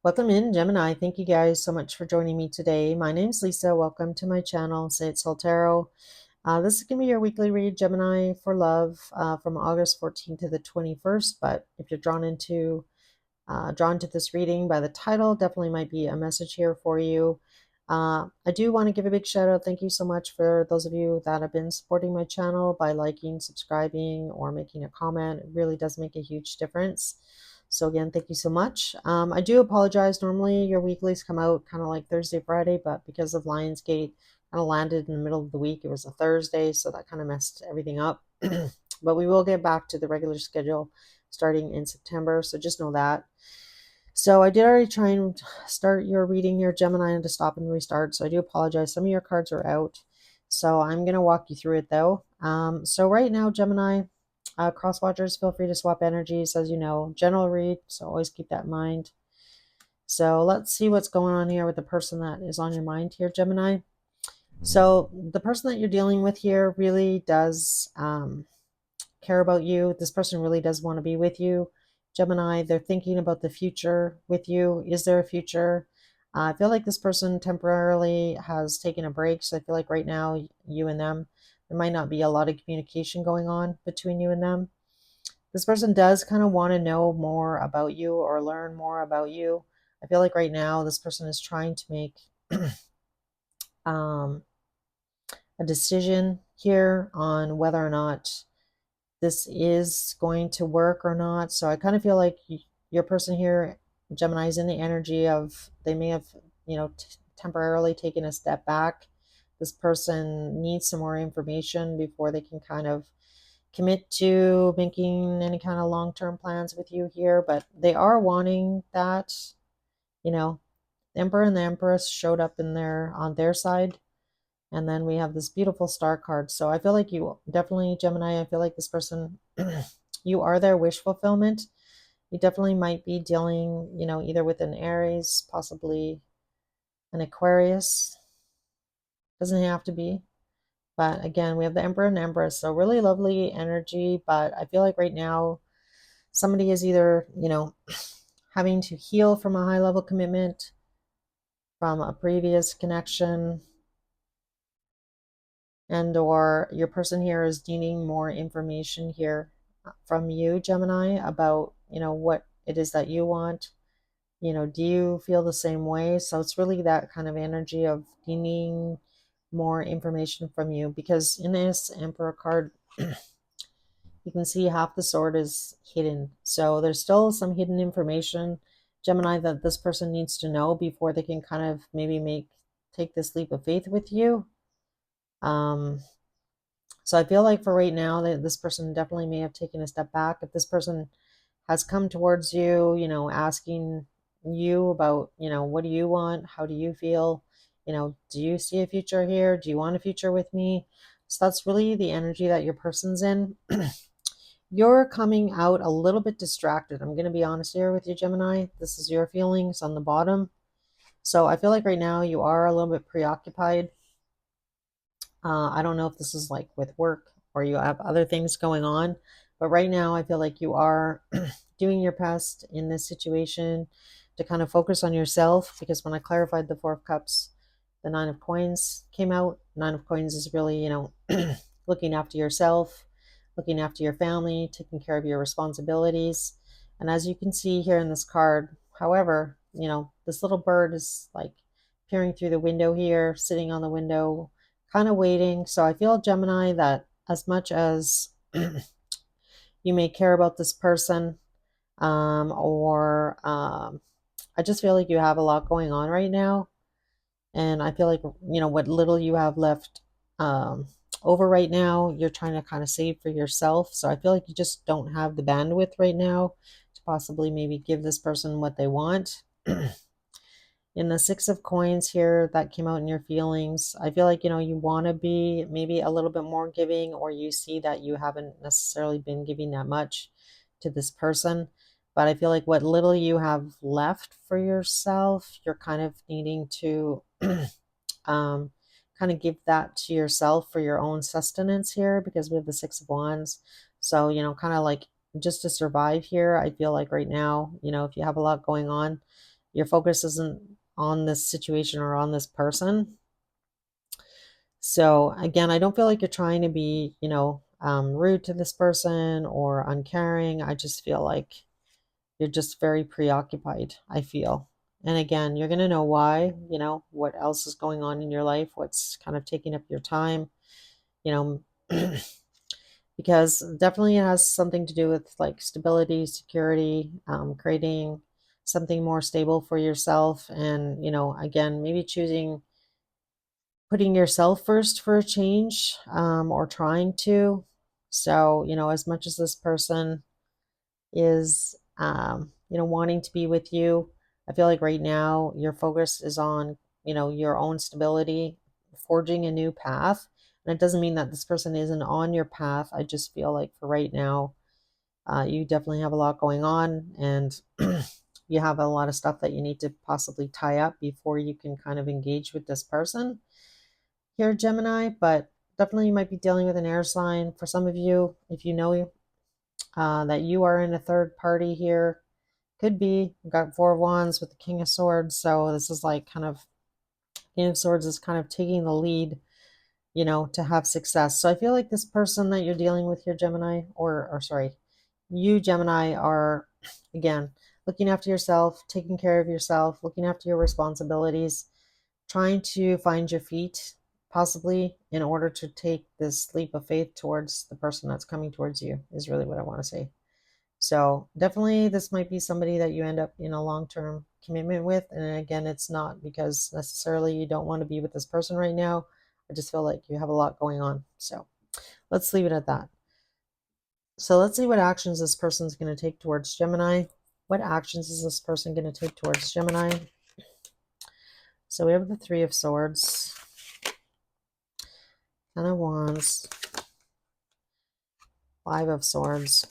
Welcome in, Gemini. Thank you guys so much for joining me today. My name's Lisa. Welcome to my channel, Say It Soul Tarot. This is going to be your weekly read, Gemini, for love from August 14th to the 21st. But if you're drawn to this reading by the title, definitely might be a message here for you. I do want to give a big shout out. Thank you so much for those of you that have been supporting my channel by liking, subscribing, or making a comment. It really does make a huge difference. So again, thank you so much. I do apologize. Normally your weeklies come out kind of like Thursday, Friday, but because of Lionsgate kind of landed in the middle of the week, it was a Thursday, so that kind of messed everything up. But we will get back to the regular schedule starting in September, so just know that. So I did already try and start your reading here, Gemini, and to stop and restart. So I do apologize. Some of your cards are out. So I'm going to walk you through it though. So right now, Gemini, cross watchers, feel free to swap energies, as you know. General read, so always keep that in mind. So let's see what's going on here with the person that is on your mind here, Gemini. So the person that you're dealing with here really does care about you. This person really does want to be with you. Gemini, they're thinking about the future with you. Is there a future? I feel like this person temporarily has taken a break. So I feel like right now, you and them, there might not be a lot of communication going on between you and them. This person does kind of want to know more about you or learn more about you. I feel like right now, this person is trying to make um, a decision here on whether or not this is going to work or not. So I kind of feel like your person here, Gemini, is in the energy of they may have, temporarily taken a step back. This person needs some more information before they can kind of commit to making any kind of long-term plans with you here, but they are wanting that, the Emperor and the Empress showed up in there on their side. And then we have this beautiful star card. So I feel like you definitely, Gemini, I feel like this person, you are their wish fulfillment. You definitely might be dealing, either with an Aries, possibly an Aquarius. Doesn't have to be. But again, we have the Emperor and Empress. So really lovely energy. But I feel like right now, somebody is either, having to heal from a high level commitment, from a previous connection, and or your person here is needing more information here from you, Gemini, about what it is that you want. Do you feel the same way? So it's really that kind of energy of needing more information from you, because in this Emperor card you can see half the sword is hidden, so there's still some hidden information, Gemini, that this person needs to know before they can kind of maybe take this leap of faith with you. So I feel like for right now that this person definitely may have taken a step back. If this person has come towards you, asking you about, what do you want? How do you feel? Do you see a future here? Do you want a future with me? So that's really the energy that your person's in. You're coming out a little bit distracted. I'm going to be honest here with you, Gemini. This is your feelings on the bottom. So I feel like right now you are a little bit preoccupied. I don't know if this is like with work or you have other things going on, but right now I feel like you are doing your best in this situation to kind of focus on yourself, because when I clarified the Four of Cups, the Nine of Coins came out. Nine of Coins is really, looking after yourself, looking after your family, taking care of your responsibilities. And as you can see here in this card, however, this little bird is like peering through the window here, sitting on the window, kind of waiting. So I feel, Gemini, that as much as you may care about this person, or I just feel like you have a lot going on right now. And I feel like, what little you have left over right now, you're trying to kind of save for yourself. So I feel like you just don't have the bandwidth right now to possibly maybe give this person what they want. In the Six of Coins here, that came out in your feelings, I feel like, you want to be maybe a little bit more giving, or you see that you haven't necessarily been giving that much to this person. But I feel like what little you have left for yourself, you're kind of needing to kind of give that to yourself for your own sustenance here, because we have the Six of Wands. So, kind of like just to survive here, I feel like right now, if you have a lot going on, your focus isn't on this situation or on this person. So again, I don't feel like you're trying to be, rude to this person or uncaring. I just feel like you're just very preoccupied, I feel. And again, you're going to know why, what else is going on in your life, what's kind of taking up your time, you know, because definitely it has something to do with like stability, security, creating something more stable for yourself. And, again, maybe putting yourself first for a change, or trying to. So, as much as this person is, wanting to be with you, I feel like right now your focus is on, your own stability, forging a new path. And it doesn't mean that this person isn't on your path. I just feel like for right now, you definitely have a lot going on, and you have a lot of stuff that you need to possibly tie up before you can kind of engage with this person here, Gemini. But definitely you might be dealing with an air sign. For some of you, if you know that you are in a third party here, could be. We've got Four of Wands with the King of Swords. So this is like kind of, King of Swords is kind of taking the lead, to have success. So I feel like this person that you're dealing with here, Gemini, or sorry, you, Gemini, are, again, looking after yourself, taking care of yourself, looking after your responsibilities, trying to find your feet, possibly in order to take this leap of faith towards the person that's coming towards you, is really what I want to say. So definitely this might be somebody that you end up in a long-term commitment with. And again, it's not because necessarily you don't want to be with this person right now. I just feel like you have a lot going on. So let's leave it at that. So let's see what actions this person's going to take towards Gemini. What actions is this person going to take towards Gemini? So we have the Three of Swords, Ten of Wands, Five of Swords.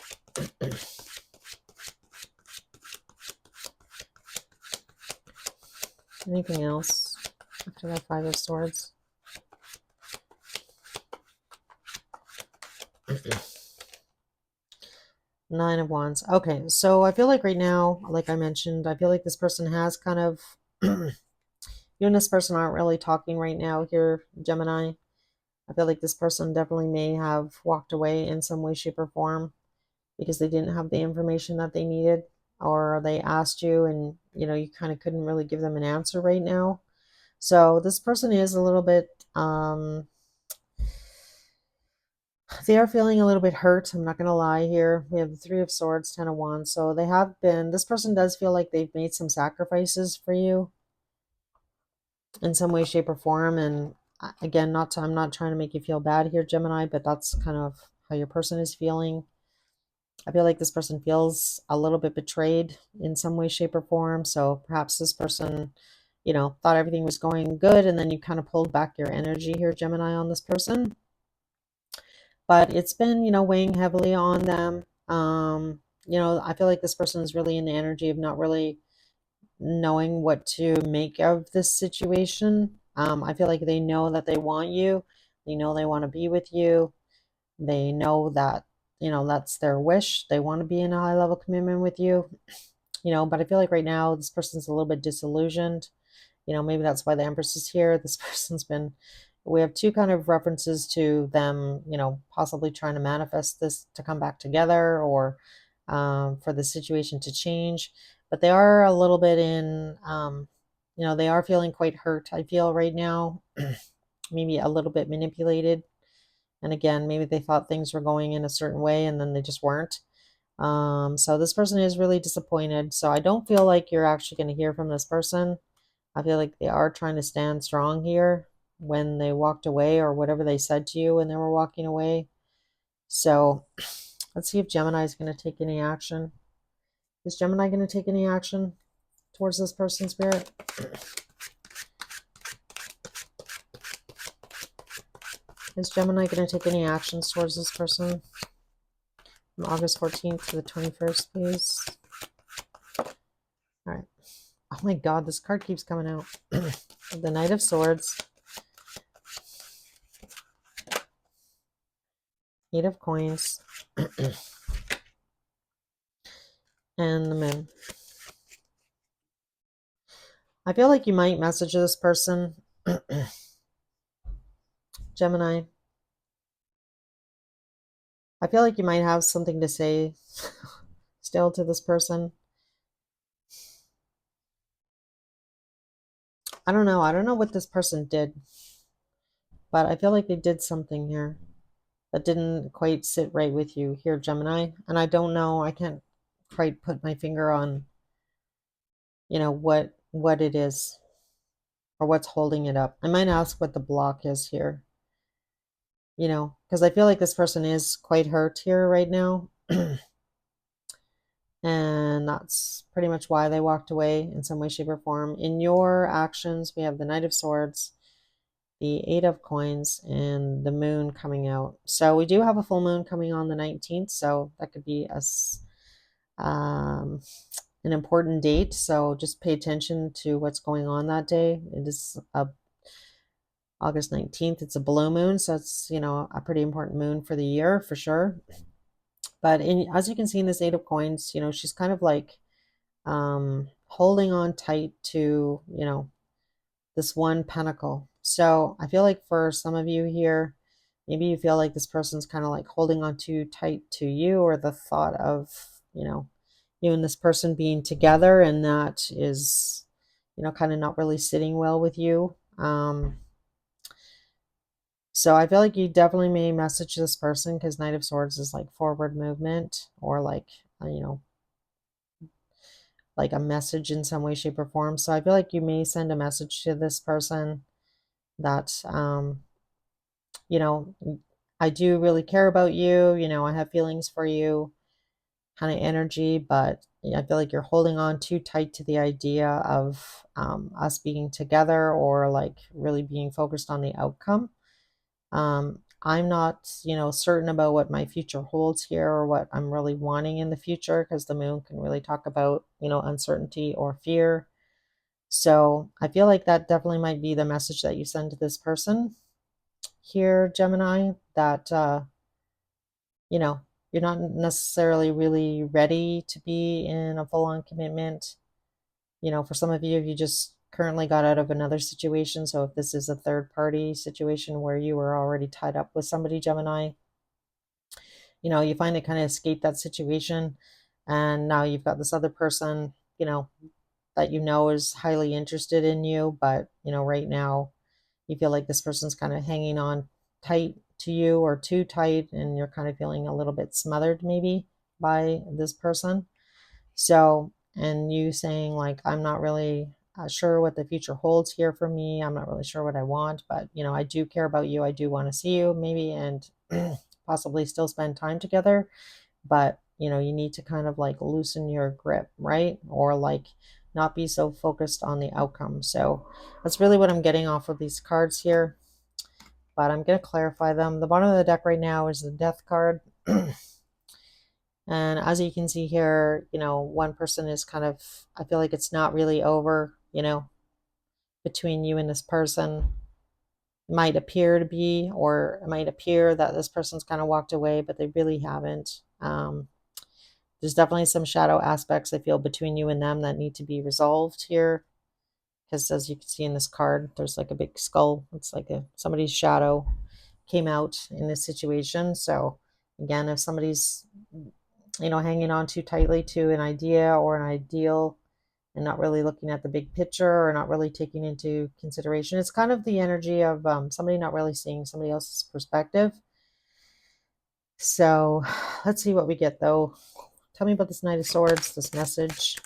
Anything else after that Five of Swords? Nine of Wands. Okay, so I feel like right now, like I mentioned, I feel like this person has kind of, you and this person aren't really talking right now here, Gemini. I feel like this person definitely may have walked away in some way, shape, or form because they didn't have the information that they needed, or they asked you and, you kind of couldn't really give them an answer right now. So this person is a little bit, they are feeling a little bit hurt. I'm not going to lie here. We have the Three of Swords, Ten of Wands. So this person does feel like they've made some sacrifices for you in some way, shape, or form. And again, I'm not trying to make you feel bad here, Gemini, but that's kind of how your person is feeling. I feel like this person feels a little bit betrayed in some way, shape, or form. So perhaps this person, thought everything was going good, and then you kind of pulled back your energy here, Gemini, on this person. But it's been, weighing heavily on them. I feel like this person is really in the energy of not really knowing what to make of this situation. I feel like they know that they want you. They know they want to be with you. They know that, that's their wish. They want to be in a high level commitment with you, but I feel like right now this person's a little bit disillusioned. Maybe that's why the Empress is here. This person's been, we have two kind of references to them, possibly trying to manifest this to come back together, or for the situation to change. But they are a little bit in, they are feeling quite hurt, I feel right now, maybe a little bit manipulated. And again, maybe they thought things were going in a certain way and then they just weren't. So this person is really disappointed. So I don't feel like you're actually going to hear from this person. I feel like they are trying to stand strong here when they walked away, or whatever they said to you when they were walking away. So let's see if Gemini is going to take any action. Is Gemini going to take any action towards this person, Spirit? Is Gemini going to take any actions towards this person from August 14th to the 21st, please? All right. Oh my God, this card keeps coming out. The Knight of Swords, Eight of Coins, and the Moon. I feel like you might message this person, Gemini. I feel like you might have something to say still to this person. I don't know. I don't know what this person did, but I feel like they did something here that didn't quite sit right with you here, Gemini. And I don't know. I can't quite put my finger on, what it is or what's holding it up. I might ask what the block is here, because I feel like this person is quite hurt here right now. And that's pretty much why they walked away in some way, shape, or form. In your actions, we have the Knight of Swords, the Eight of Coins, and the Moon coming out. So we do have a full moon coming on the 19th, so that could be um, an important date. So just pay attention to what's going on that day. It is August 19th. It's a blue moon, so it's, a pretty important moon for the year for sure. But as you can see in this Eight of Coins, she's kind of like holding on tight to, this one pentacle. So I feel like for some of you here, maybe you feel like this person's kind of like holding on too tight to you, or the thought of, you and this person being together, and that is, kind of not really sitting well with you. So I feel like you definitely may message this person, because Knight of Swords is like forward movement, or like, like a message in some way, shape, or form. So I feel like you may send a message to this person that, you know, I do really care about you, I have feelings for you, kind of energy, but I feel like you're holding on too tight to the idea of us being together, or like really being focused on the outcome. I'm not, certain about what my future holds here, or what I'm really wanting in the future, because the moon can really talk about, uncertainty or fear. So I feel like that definitely might be the message that you send to this person here, Gemini, that, you know, you're not necessarily really ready to be in a full on commitment. For some of you, you just currently got out of another situation. So if this is a third party situation where you were already tied up with somebody, Gemini, you finally kind of escaped that situation. And now you've got this other person, that is highly interested in you. But, right now, you feel like this person's kind of hanging on tight to you, or too tight, and you're kind of feeling a little bit smothered maybe by this person. So, and you saying like, I'm not really sure what the future holds here for me. I'm not really sure what I want, but I do care about you. I do want to see you maybe, and possibly still spend time together. But you need to kind of like loosen your grip, right? Or like not be so focused on the outcome. So that's really what I'm getting off of these cards here, but I'm going to clarify them. The bottom of the deck right now is the Death card. And as you can see here, one person is kind of, I feel like it's not really over, between you and this person. It might appear to be, or it might appear that this person's kind of walked away, but they really haven't. There's definitely some shadow aspects, I feel, between you and them that need to be resolved here. Because as you can see in this card, there's like a big skull. It's like somebody's shadow came out in this situation. So again, if somebody's, hanging on too tightly to an idea or an ideal, and not really looking at the big picture, or not really taking into consideration, it's kind of the energy of somebody not really seeing somebody else's perspective. So let's see what we get though. Tell me about this Knight of Swords, this message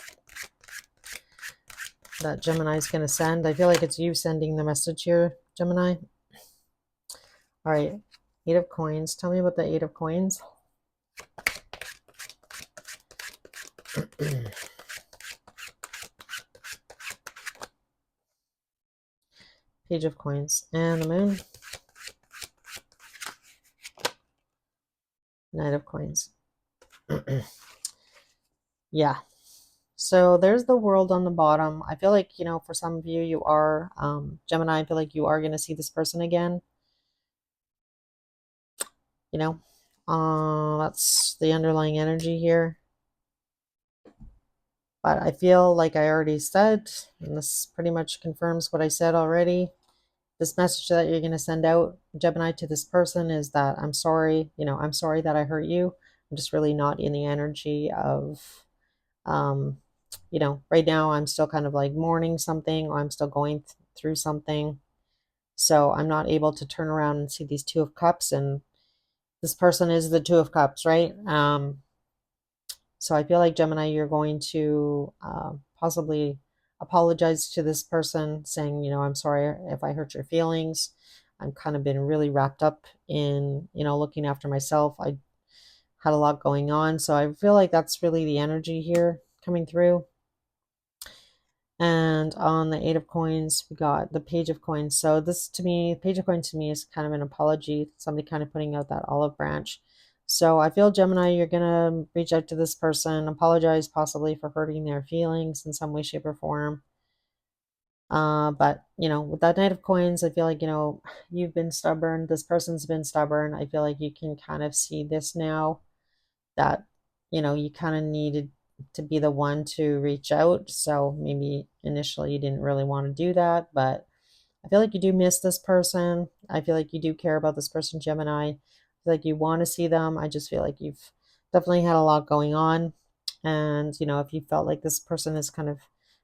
that Gemini is going to send. I feel like it's you sending the message here, Gemini. All right, Eight of Coins. Tell me about the Eight of Coins. Page of Coins. And the Moon. Knight of Coins. Yeah. So there's the World on the bottom. I feel like, for some of you, you are, Gemini, I feel like you are going to see this person again. That's the underlying energy here. But I feel like I already said, and this pretty much confirms what I said already. This message that you're going to send out, Gemini, to this person is that I'm sorry, I'm sorry that I hurt you. I'm just really not in the energy of, um, right now I'm still kind of like mourning something, or I'm still going through something. So I'm not able to turn around and see these Two of Cups, and this person is the Two of Cups, right? So I feel like, Gemini, you're going to possibly apologize to this person, saying, I'm sorry if I hurt your feelings. I've kind of been really wrapped up in, looking after myself. I had a lot going on. So I feel like that's really the energy here coming through. And on the Eight of Coins, we got the Page of Coins. So this, to me, Page of Coins to me is kind of an apology, somebody kind of putting out that olive branch. So I feel, Gemini, you're going to reach out to this person, apologize possibly for hurting their feelings in some way, shape, or form. But, with that Knight of Coins, I feel like, you've been stubborn. This person's been stubborn. I feel like you can kind of see this now, that, you kind of needed to be the one to reach out. So maybe initially you didn't really want to do that, but I feel like you do miss this person. I feel like you do care about this person, Gemini. I feel like you want to see them. I just feel like you've definitely had a lot going on. And, if you felt like this person has kind of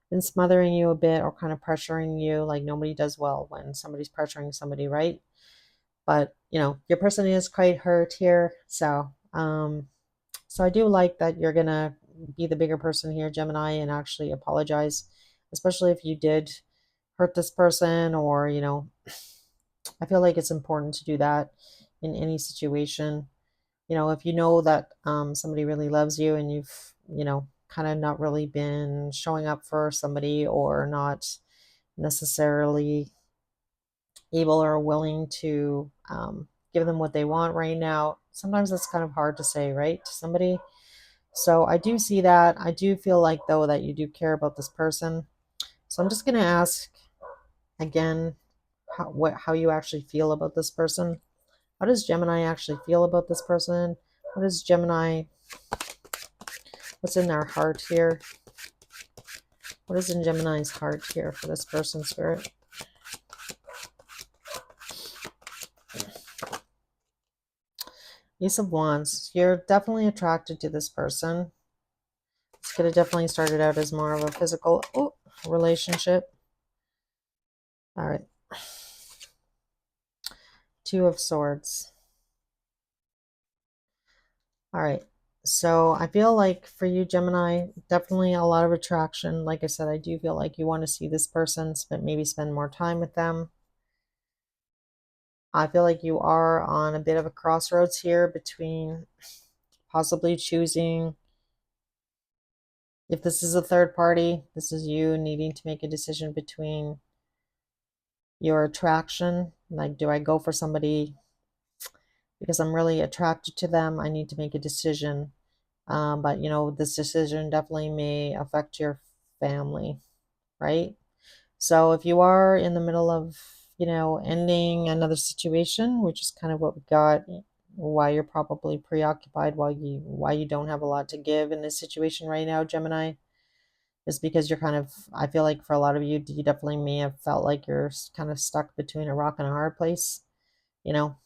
been smothering you a bit or kind of pressuring you, like nobody does well when somebody's pressuring somebody, right? But, your person is quite hurt here. So I do like that you're going to be the bigger person here, Gemini, and actually apologize, especially if you did hurt this person, or, I feel like it's important to do that in any situation. If you know that somebody really loves you, and you've, kind of not really been showing up for somebody, or not necessarily able or willing to give them what they want right now, sometimes that's kind of hard to say, right, to somebody. So I do see that. I do feel like, though, that you do care about this person. So I'm just going to ask again how you actually feel about this person. How does Gemini actually feel about this person? What does Gemini, what's in their heart here? What is in Gemini's heart here for this person, Spirit? Ace of Wands. You're definitely attracted to this person. This could have definitely started out as more of a physical relationship. All right. Two of Swords. All right. So I feel like for you, Gemini, definitely a lot of attraction. Like I said, I do feel like you want to see this person, maybe spend more time with them. I feel like you are on a bit of a crossroads here between possibly choosing, if this is a third party, this is you needing to make a decision between your attraction. Like, do I go for somebody because I'm really attracted to them? I need to make a decision. But, this decision definitely may affect your family, right? So if you are in the middle of, ending another situation, which is kind of what we got, why you're probably preoccupied, why you don't have a lot to give in this situation right now, Gemini, is because you're kind of, I feel like for a lot of you, you definitely may have felt like you're kind of stuck between a rock and a hard place, you know,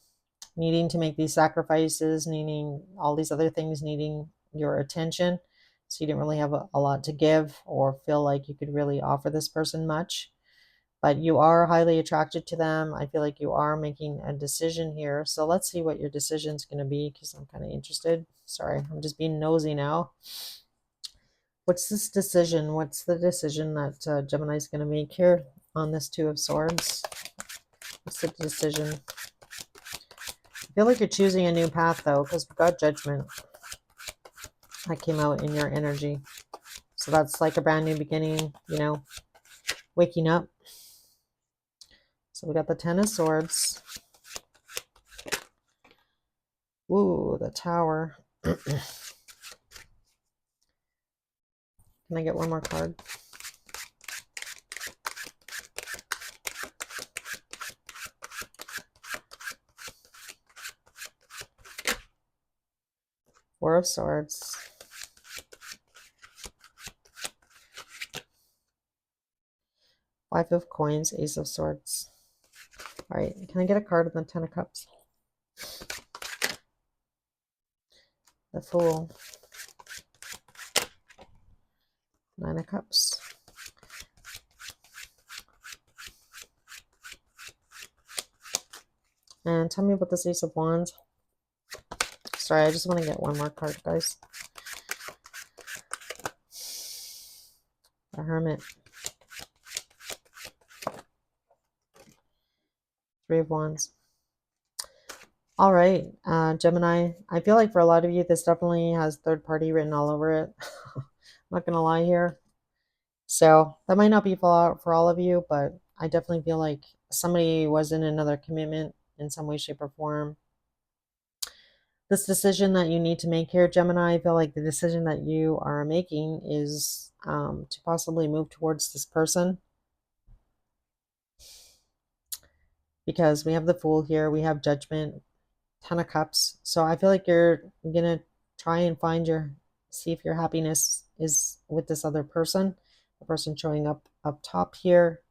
needing to make these sacrifices, needing all these other things, needing your attention. So you didn't really have a lot to give, or feel like you could really offer this person much. But you are highly attracted to them. I feel like you are making a decision here. So let's see what your decision is going to be, because I'm kind of interested. Sorry, I'm just being nosy now. What's this decision? What's the decision that Gemini is going to make here on this Two of Swords? What's the decision? I feel like you're choosing a new path, though, because we've got Judgment. That came out in your energy. So that's like a brand new beginning, waking up. So we got the Ten of Swords. Ooh, the Tower. Can I get one more card? Four of Swords. Five of Coins, Ace of Swords. All right, can I get a card of the Ten of Cups? The Fool. Nine of Cups. And tell me about this Ace of Wands. Sorry, I just want to get one more card, guys. The Hermit. Three of Wands. All right, Gemini, I feel like for a lot of you, this definitely has third party written all over it. I'm not going to lie here. So that might not be for all of you, but I definitely feel like somebody was in another commitment in some way, shape, or form. This decision that you need to make here, Gemini, I feel like the decision that you are making is to possibly move towards this person. Because we have the Fool here, we have Judgment, Ten of Cups. So I feel like you're gonna try and see if your happiness is with this other person, the person showing up top here.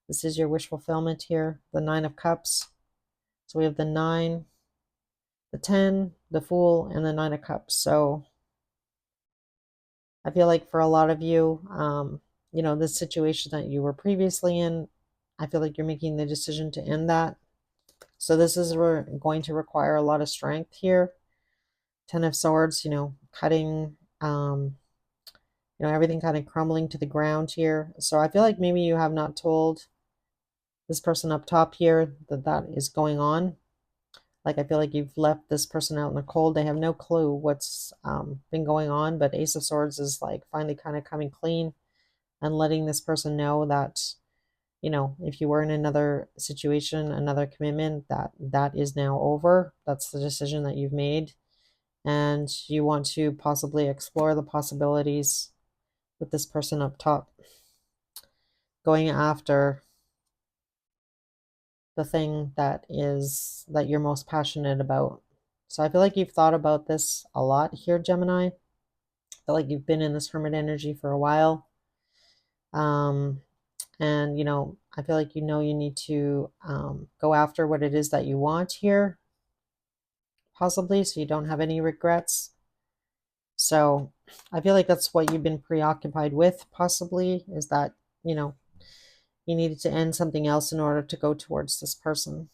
This is your wish fulfillment here, the Nine of Cups. So we have the 9, the 10, the Fool, and the Nine of Cups. So I feel like for a lot of you, you know, this situation that you were previously in, I feel like you're making the decision to end that. So this is going to require a lot of strength here. Ten of Swords, you know, cutting, you know, everything kind of crumbling to the ground here. So I feel like maybe you have not told this person up top here that that is going on. Like I feel like you've left this person out in the cold. They have no clue what's been going on. But Ace of Swords is like finally kind of coming clean and letting this person know that, you know, if you were in another situation, another commitment, that is now over. That's the decision that you've made. And you want to possibly explore the possibilities with this person up top, going after the thing that you're most passionate about. So I feel like you've thought about this a lot here, Gemini. I feel like you've been in this hermit energy for a while. And you know, I feel like you need to go after what it is that you want here, possibly, so you don't have any regrets. So I feel like that's what you've been preoccupied with, possibly, is that, you know, you needed to end something else in order to go towards this person.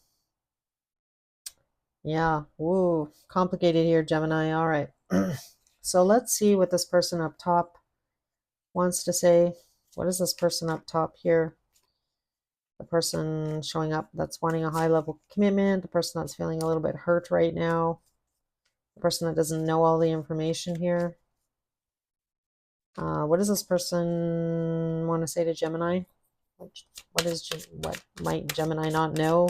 Yeah, woo, complicated here, Gemini. All right. So let's see what this person up top wants to say. What is this person up top here? The person showing up that's wanting a high level commitment, the person that's feeling a little bit hurt right now, the person that doesn't know all the information here. What does this person want to say to Gemini? What might Gemini not know?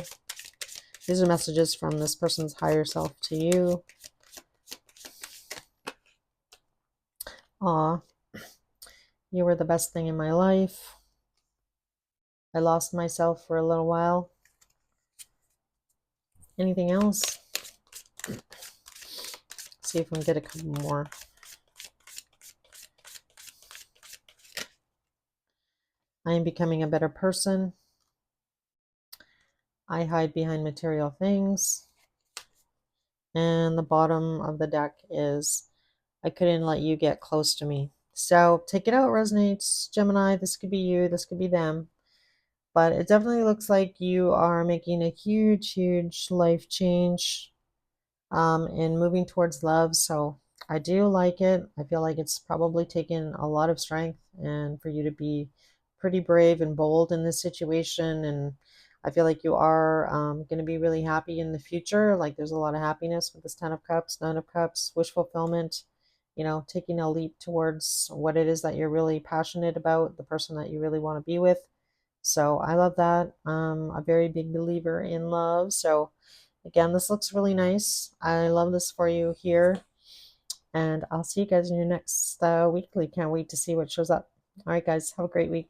These are messages from this person's higher self to you. Aw, you were the best thing in my life. I lost myself for a little while. Anything else? See if we can get a couple more. I am becoming a better person. I hide behind material things. And the bottom of the deck is, I couldn't let you get close to me. So take it out, resonates, Gemini. This could be you, this could be them. But it definitely looks like you are making a huge, huge life change and moving towards love. So I do like it. I feel like it's probably taken a lot of strength and for you to be pretty brave and bold in this situation. And I feel like you are going to be really happy in the future. Like there's a lot of happiness with this Ten of Cups, Nine of Cups, wish fulfillment, you know, taking a leap towards what it is that you're really passionate about, the person that you really want to be with. So I love that. I'm a very big believer in love. So again, this looks really nice. I love this for you here. And I'll see you guys in your next weekly. Can't wait to see what shows up. All right, guys, have a great week.